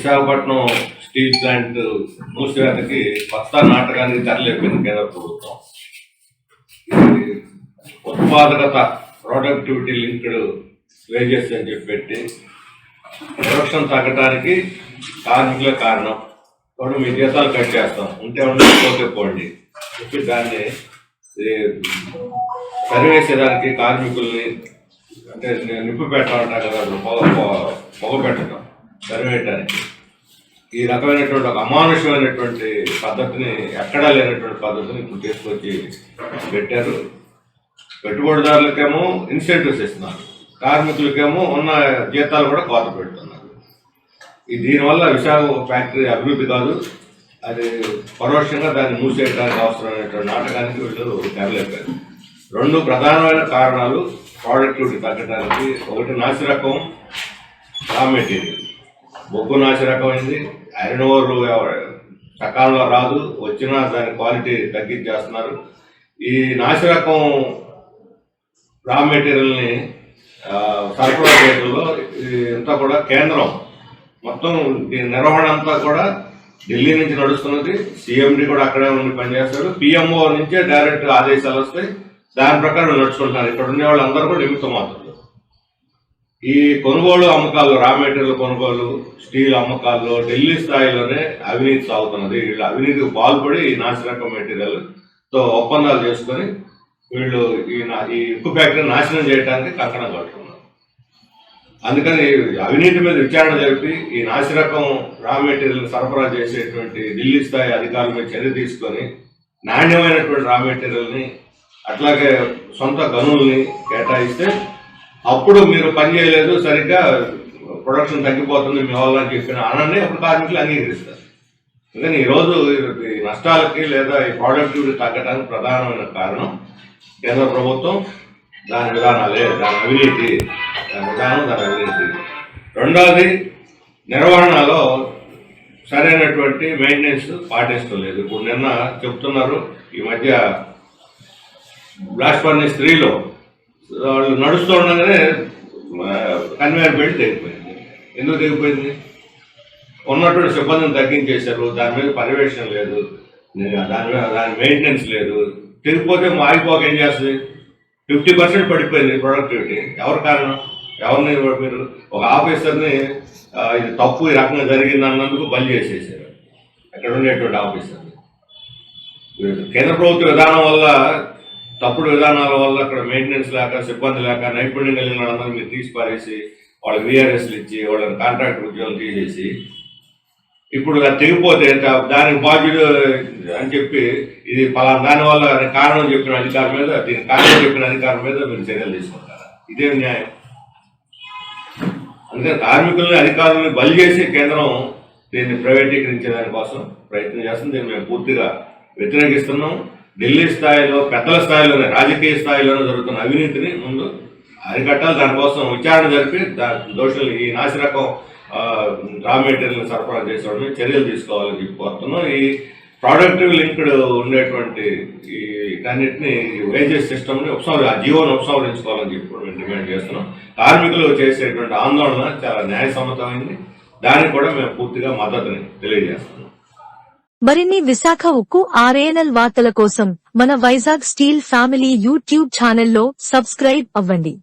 Visakhapatnam steel plant మూసివేతకి కొత్త నాటకానికి తెరలేపింది కేంద్ర ప్రభుత్వం. ఉత్పాదకత ప్రొడక్టివిటీ లింక్డ్ వేజెస్ అని చెప్పి ప్రొడక్షన్ తగ్గడానికి కార్మికులే కారణం. ఇప్పుడు మీ జీతాలు కట్ చేస్తాం, ఉంటే ఉండకపోతే పోండి చెప్పి దాన్ని సరివేసేదానికి కార్మికుల్ని అంటే నిప్పు పెట్టాలంటారు కదా, పొగ పెట్టడం సరివేయటానికి ఈ రకమైనటువంటి ఒక అమానుషమైనటువంటి పద్ధతిని, ఎక్కడా లేనటువంటి పద్ధతిని ఇప్పుడు తీసుకొచ్చి పెట్టారు. పెట్టుబడిదారులకేమో ఇన్సెంటివ్స్ ఇస్తున్నారు, కార్మికులకేమో ఉన్న జీతాలు కూడా కోత పెడుతున్నారు. దీనివల్ల విశాఖ ఫ్యాక్టరీ అభివృద్ధి కాదు, అది పరోక్షంగా దాన్ని మూసేయడానికి అవసరమైనటువంటి నాటకానికి వీళ్ళు తెరలేపారు. రెండు ప్రధానమైన కారణాలు ప్రొడక్టివిటీ తగ్గడానికి. ఒకటి నాసిరకం రా మెటీరియల్, బొగ్గు నాసిరకమైంది, ఐరన్ ఓర్ సకాలంలో రాదు, వచ్చినా దాని క్వాలిటీ తగ్గించేస్తున్నారు. ఈ నాసిరకం రా మెటీరియల్ని సరఫరా చేయడంలో ఇంతా కూడా కేంద్రం మొత్తం దీని నిర్వహణ అంతా కూడా ఢిల్లీ నుంచి నడుస్తున్నది. సిఎండి కూడా అక్కడే ఉండి పనిచేస్తారు. పిఎంఓ నుంచే డైరెక్ట్ ఆదేశాలు వస్తాయి, దాని ప్రకారం నడుచుకుంటున్నారు. ఇక్కడ ఉండే వాళ్ళందరూ కూడా నిమిత్తం మాత్రం. ఈ కొనుగోలు అమ్మకాలు, రా మెటీరియల్ కొనుగోలు, స్టీల్ అమ్మకాల్లో ఢిల్లీ స్థాయిలోనే అవినీతి సాగుతున్నది. వీళ్ళు అవినీతికి పాల్పడి ఈ నాసిరకం మెటీరియల్తో ఒప్పందాలు చేసుకొని వీళ్ళు ఈ ఉక్కు ఫ్యాక్టరీ నాశనం చేయడానికి కంకణం కట్టుకున్నారు. అందుకని అవినీతి మీద విచారణ జరిపి ఈ నాసిరకం రా మెటీరియల్ సరఫరా చేసేటువంటి ఢిల్లీ స్థాయి అధికారుల మీద చర్య తీసుకొని నాణ్యమైనటువంటి రా మెటీరియల్ని అట్లాగే సొంత గనుల్ని కేటాయిస్తే అప్పుడు మీరు పని చేయలేదు, సరిగ్గా ప్రొడక్షన్ తగ్గిపోతుంది మీ వల్ల అని చెప్పిన అనండి అప్పుడు కార్మికులు అంగీకరిస్తారు. అందుకని ఈరోజు ఈ నష్టాలకి లేదా ఈ ప్రొడక్టివిటీ తగ్గడానికి ప్రధానమైన కారణం కేంద్ర ప్రభుత్వం, దాని విధానాలే, దాని అవినీతి, దాని విధానం, దాని అవినీతి. రెండవది నిర్వహణలో సరైనటువంటి మెయింటెనెన్స్ పాటించలేదు. ఇప్పుడు నిన్న చెప్తున్నారు, ఈ మధ్య బ్లాస్ట్ ఫర్నేస్ 3లో వాళ్ళు నడుస్తూ ఉండగానే కన్వేయర్ బెల్ట్ తెగిపోయింది. ఎందుకు తెగిపోయింది? ఉన్నటువంటి సిబ్బందిని తగ్గించేశారు, దాని మీద పర్యవేక్షణ లేదు, దాని మెయింటెనెన్స్ లేదు. తెగిపోతే ఆగిపోక ఏం చేస్తుంది? 50% పడిపోయింది ప్రొడక్టివిటీ. ఎవరి కారణం? ఎవరిని మీరు ఒక ఆఫీసర్ని ఇది తప్పు ఈ రకంగా జరిగింది అన్నందుకు బలి చేసేసారు అక్కడ ఉండేటువంటి ఆఫీసర్ని. కేంద్ర ప్రభుత్వ విధానం వల్ల, తప్పుడు విధానాల వల్ల అక్కడ మెయింటెనెన్స్ లేక, సిబ్బంది లేక, నైపుణ్యం కలిగిన వాళ్ళందరూ మీరు తీసి పారేసి వాళ్ళకి విఆర్ఎస్లు ఇచ్చి వాళ్ళని కాంట్రాక్ట్ ఉద్యోగాలు తీసేసి ఇప్పుడు అది తెగిపోతే దానికి బాధ్యుడు అని చెప్పి ఇది పలానా దానివల్ల కారణం చెప్పిన అధికారం మీద, దీనికి కారణం చెప్పిన అధికారం మీద మీరు చర్యలు తీసుకుంటారా? ఇదేం న్యాయం? అందుకని కార్మికుల్ని, అధికారులని బలి చేసి కేంద్రం దీన్ని ప్రైవేటీకరించే దానికోసం ప్రయత్నం చేస్తుంది. దీన్ని మేము పూర్తిగా వ్యతిరేకిస్తున్నాం. ఢిల్లీ స్థాయిలో, పెద్దల స్థాయిలోనే, రాజకీయ స్థాయిలోనే జరుగుతున్న అవినీతిని ముందు అరికట్టాలి. దానికోసం విచారణ జరిపి దోషులు, ఈ నాసిరకం రా మెటీరియల్ సరఫరా చేసేవాడిని చర్యలు తీసుకోవాలని చెప్పి కోరుతున్నాం. ఈ ప్రొడక్టివ్ లింక్డ్ ఉండేటువంటి ఈ అన్నింటినీ వేజెస్ సిస్టమ్ని ఆ జీవోని ఉపసంహరించుకోవాలని చెప్పి మేము డిమాండ్ చేస్తున్నాం. కార్మికులు చేసేటువంటి ఆందోళన చాలా న్యాయసమ్మతమైంది, దానికి కూడా మేము పూర్తిగా మద్దతుని తెలియజేస్తున్నాం. మరిన్ని విశాఖ ఉక్కు ఆర్ఏఎన్ఎల్ వార్తల కోసం మన వైజాగ్ స్టీల్ ఫ్యామిలీ యూట్యూబ్ ఛానల్లో సబ్స్క్రైబ్ అవ్వండి.